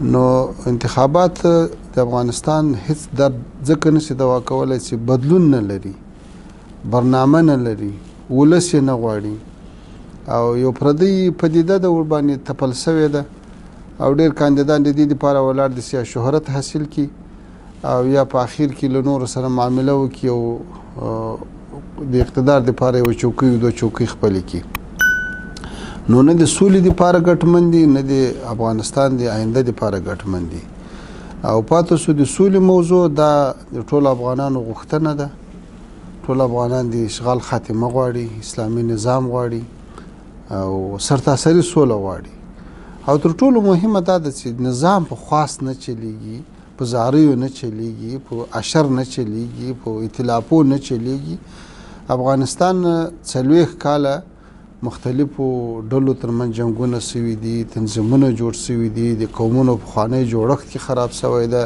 نو انتخابات د افغانستان هیڅ درد ځکه نشي دوا کولی چې بدلون نه لري، برنامه نه لري، ولس یې نه غواړي او یو پردی پدیده د ورباندې تپل سوې ده او ډېر کاندیدان د دې دپاره ولاړ دي چې شهرت حاصل کړي او یا په اخر کې له نورو سره معامله وکړي او د اقتدار دپاره یوه چوکۍ او دوه چوکۍ خپلې کړي. نو نه د سولې دپاره ګټمن دي، نه د افغانستان د آینده دپاره ګټمن دي او پاتې سو د سولې موضوع دا د ټولو افغانانو غوښتنه ده. ټول افغانان د اشغال خاتمه غواړي، اسلامي نظام غواړي او سرتاسري سوله غواړي او تر ټولو مهمه دا ده چې نظام په خواست نه چلیږي، په زاریو نه چلیږي، په اشر نه چلیږي، په ائتلافو نه چلیږي. افغانستان 40 کاله مختلفو ډلو ترمنځ جنګونه سوي دي، تنظیمونه جوړ سوي دي، د قومونو پخوانی جوړښت کې خراب سوی ده.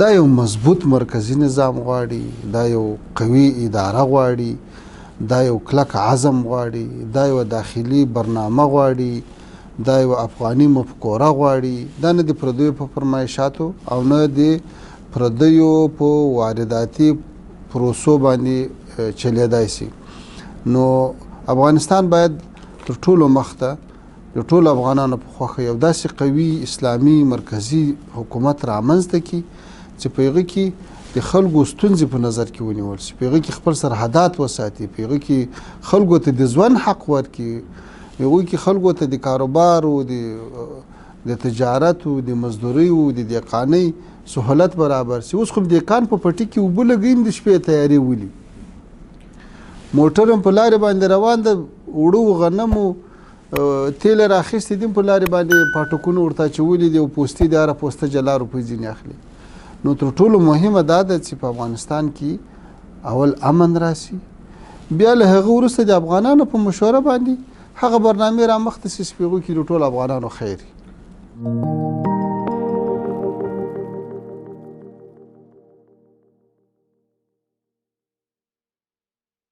دا یو مضبوط مرکزی نظام غواړي، دا یو قوي اداره غواړي، دا یو کلک عزم غواړي، دا یو داخلي برنامه غواړي، دا یو افغاني مفکوره غواړي. دا نه د پردیو په فرمایشاتو او نه د پردیو په وارداتي پروسو باندې چلیدای شي. نو افغانستان باید تر ټولو مخته د ټولو افغانانو په خوښه یو داسې قوي اسلامي مرکزي حکومت رامنځته کړي چې په هغه کې د خلکو ستونزې په نظر کې ونیول شي، په هغه کې خپل سرحدات وساتي، په هغه کې خلکو ته د ژوند حق ورکړي، په هغه کې خلکو ته د کاروبار او د تجارت او د مزدورۍ او د دهقانۍ سهولت برابر شي. اوس خو دهقان په پټي کې اوبه لګوي، د شپې تیاري ولي، موټر هم په لارې باندې روان ده، اوړو غنمو تیل راخیستې دي په لارې باندې پاټکونه ورته اچولي دي او پوستې د هره پوسته جلا روپۍ ځینې اخلي. نو تر ټولو مهمه دا ده چې په افغانستان کې اول امن راسي، بیا له هغه وروسته د افغانانو په مشوره باندې هغه برنامې رامخته شي چې په هغو کې د ټولو افغانانو خیر وي.